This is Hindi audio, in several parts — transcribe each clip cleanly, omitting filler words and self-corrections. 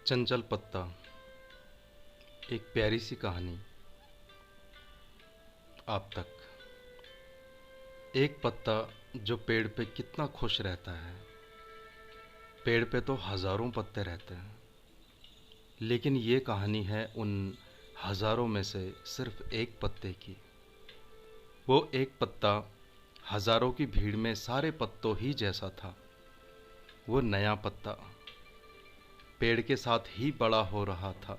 चंचल पत्ता। एक प्यारी सी कहानी आप तक। एक पत्ता जो पेड़ पे कितना खुश रहता है। पेड़ पे तो हजारों पत्ते रहते हैं, लेकिन ये कहानी है उन हजारों में से सिर्फ एक पत्ते की। वो एक पत्ता हजारों की भीड़ में सारे पत्तों ही जैसा था। वो नया पत्ता पेड़ के साथ ही बड़ा हो रहा था।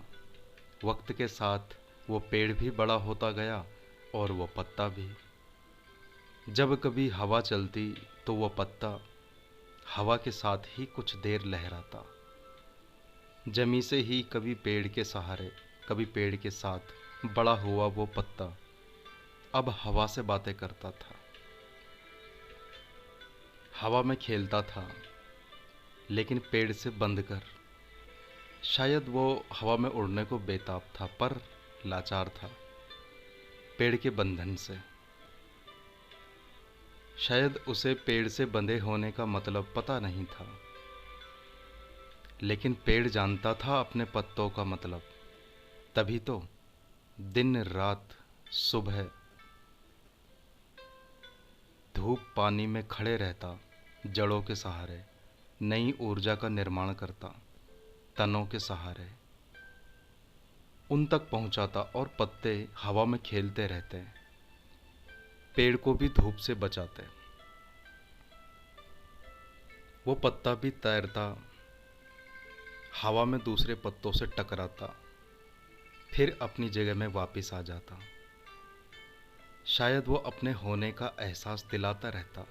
वक्त के साथ वो पेड़ भी बड़ा होता गया और वो पत्ता भी। जब कभी हवा चलती तो वो पत्ता हवा के साथ ही कुछ देर लहराता। जमी से ही कभी पेड़ के सहारे, कभी पेड़ के साथ बड़ा हुआ वो पत्ता अब हवा से बातें करता था, हवा में खेलता था, लेकिन पेड़ से बंध कर। शायद वो हवा में उड़ने को बेताब था, पर लाचार था पेड़ के बंधन से। शायद उसे पेड़ से बंधे होने का मतलब पता नहीं था, लेकिन पेड़ जानता था अपने पत्तों का मतलब। तभी तो दिन रात, सुबह धूप पानी में खड़े रहता, जड़ों के सहारे नई ऊर्जा का निर्माण करता, तनों के सहारे उन तक पहुंचाता और पत्ते हवा में खेलते रहते, पेड़ को भी धूप से बचाते। वो पत्ता भी तैरता, हवा में दूसरे पत्तों से टकराता, फिर अपनी जगह में वापस आ जाता। शायद वो अपने होने का एहसास दिलाता रहता।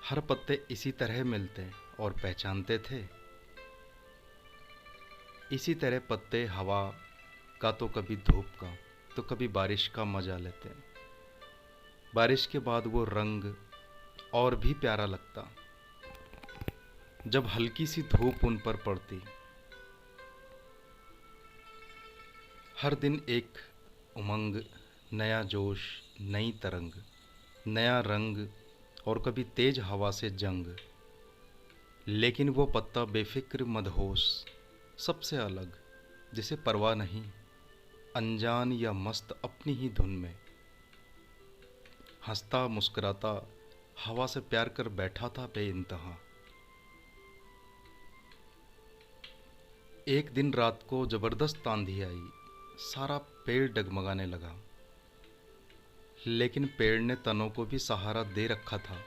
हर पत्ते इसी तरह मिलते और पहचानते थे। इसी तरह पत्ते हवा का तो कभी धूप का तो कभी बारिश का मजा लेते। बारिश के बाद वो रंग और भी प्यारा लगता जब हल्की सी धूप उन पर पड़ती। हर दिन एक उमंग, नया जोश, नई तरंग, नया रंग और कभी तेज हवा से जंग। लेकिन वो पत्ता बेफिक्र, मदहोश, सबसे अलग, जिसे परवाह नहीं, अनजान या मस्त अपनी ही धुन में हंसता मुस्कुराता हवा से प्यार कर बैठा था बेइंतहा। एक दिन रात को जबरदस्त आंधी आई, सारा पेड़ डगमगाने लगा। लेकिन पेड़ ने तनों को भी सहारा दे रखा था।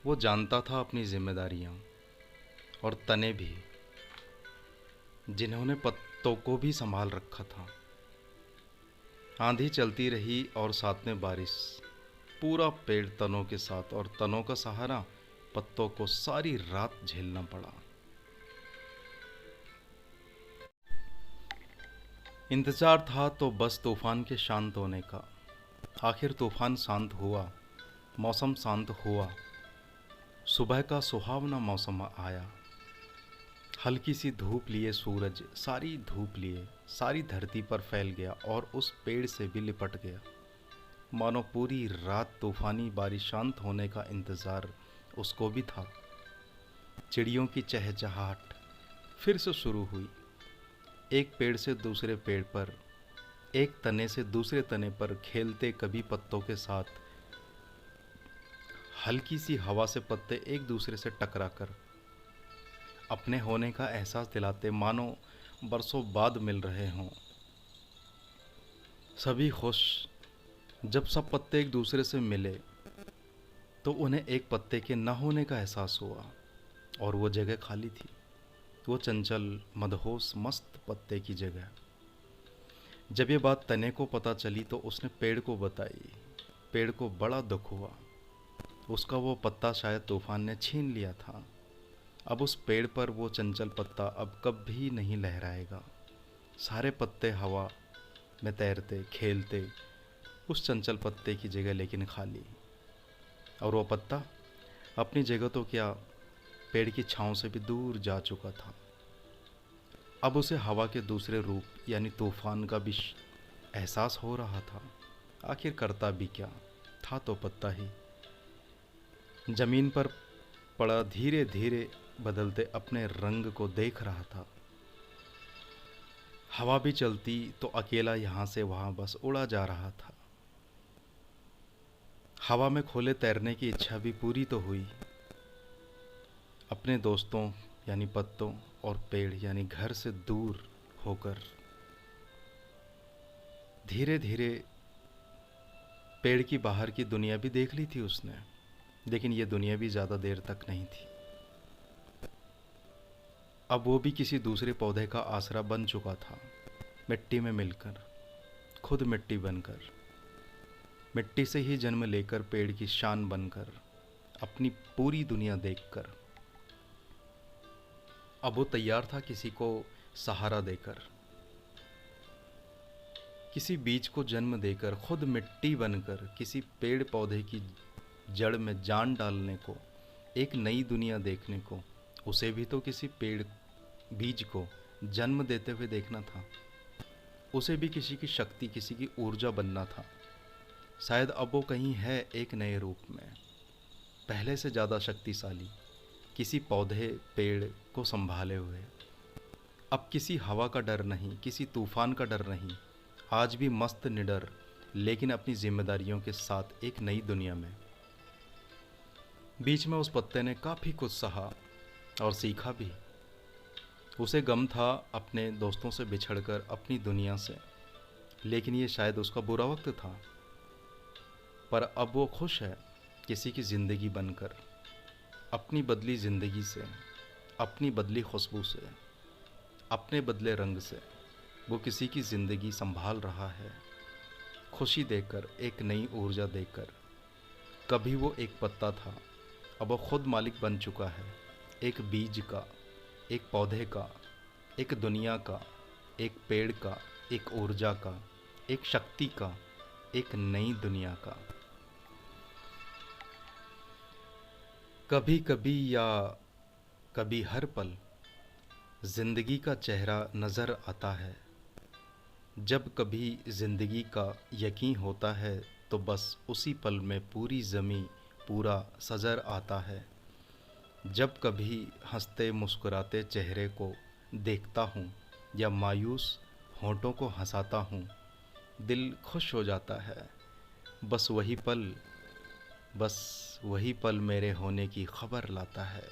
वो जानता था अपनी जिम्मेदारियां, और तने भी, जिन्होंने पत्तों को भी संभाल रखा था। आंधी चलती रही और साथ में बारिश। पूरा पेड़ तनों के साथ, और तनों का सहारा पत्तों को सारी रात झेलना पड़ा। इंतजार था तो बस तूफान के शांत होने का। आखिर तूफान शांत हुआ, मौसम शांत हुआ। सुबह का सुहावना मौसम आया। हल्की सी धूप लिए सूरज सारी धूप लिए सारी धरती पर फैल गया और उस पेड़ से भी लिपट गया। मानो पूरी रात तूफानी बारिश शांत होने का इंतज़ार उसको भी था। चिड़ियों की चहचहाट फिर से शुरू हुई। एक पेड़ से दूसरे पेड़ पर, एक तने से दूसरे तने पर खेलते, कभी पत्तों के साथ। हल्की सी हवा से पत्ते एक दूसरे से टकरा कर अपने होने का एहसास दिलाते, मानो बरसों बाद मिल रहे हों। सभी खुश। जब सब पत्ते एक दूसरे से मिले तो उन्हें एक पत्ते के न होने का एहसास हुआ, और वो जगह खाली थी। वो चंचल, मदहोश, मस्त पत्ते की जगह। जब ये बात तने को पता चली तो उसने पेड़ को बताई। पेड़ को बड़ा दुख हुआ। उसका वो पत्ता शायद तूफान ने छीन लिया था। अब उस पेड़ पर वो चंचल पत्ता अब कभी नहीं लहराएगा। सारे पत्ते हवा में तैरते, खेलते, उस चंचल पत्ते की जगह लेकिन खाली। और वो पत्ता अपनी जगह तो क्या, पेड़ की छाँव से भी दूर जा चुका था। अब उसे हवा के दूसरे रूप यानी तूफान का भी एहसास हो रहा था। आखिर करता भी क्या, था तो पत्ता ही। जमीन पर पड़ा, धीरे धीरे बदलते अपने रंग को देख रहा था। हवा भी चलती तो अकेला यहाँ से वहाँ बस उड़ा जा रहा था। हवा में खोले तैरने की इच्छा भी पूरी तो हुई। अपने दोस्तों यानी पत्तों और पेड़ यानी घर से दूर होकर धीरे धीरे पेड़ की बाहर की दुनिया भी देख ली थी उसने। लेकिन ये दुनिया भी ज़्यादा देर तक नहीं थी। अब वो भी किसी दूसरे पौधे का आसरा बन चुका था, मिट्टी में मिलकर, खुद मिट्टी बनकर, मिट्टी से ही जन्म लेकर पेड़ की शान बनकर, अपनी पूरी दुनिया देखकर। अब वो तैयार था किसी को सहारा देकर, किसी बीज को जन्म देकर, खुद मिट्टी बनकर, किसी पेड़ पौधे की जड़ में जान डालने को, एक नई दुनिया देखने को। उसे भी तो किसी पेड़ बीज को जन्म देते हुए देखना था। उसे भी किसी की शक्ति, किसी की ऊर्जा बनना था। शायद अब वो कहीं है एक नए रूप में, पहले से ज़्यादा शक्तिशाली, किसी पौधे पेड़ को संभाले हुए। अब किसी हवा का डर नहीं, किसी तूफान का डर नहीं। आज भी मस्त निडर, लेकिन अपनी जिम्मेदारियों के साथ एक नई दुनिया में। बीच में उस पत्ते ने काफ़ी कुछ सहा और सीखा भी। उसे गम था अपने दोस्तों से बिछड़कर, अपनी दुनिया से। लेकिन ये शायद उसका बुरा वक्त था। पर अब वो खुश है किसी की ज़िंदगी बनकर, अपनी बदली ज़िंदगी से, अपनी बदली खुशबू से, अपने बदले रंग से। वो किसी की ज़िंदगी संभाल रहा है, खुशी देकर, एक नई ऊर्जा देकर। कभी वो एक पत्ता था, अब वो खुद मालिक बन चुका है, एक बीज का, एक पौधे का, एक दुनिया का, एक पेड़ का, एक ऊर्जा का, एक शक्ति का, एक नई दुनिया का। कभी कभी या कभी हर पल ज़िंदगी का चेहरा नज़र आता है। जब कभी ज़िंदगी का यकीन होता है तो बस उसी पल में पूरी ज़मीं पूरा सजर आता है। जब कभी हंसते मुस्कुराते चेहरे को देखता हूँ या मायूस होंठों को हंसाता हूँ, दिल खुश हो जाता है। बस वही पल, बस वही पल मेरे होने की खबर लाता है।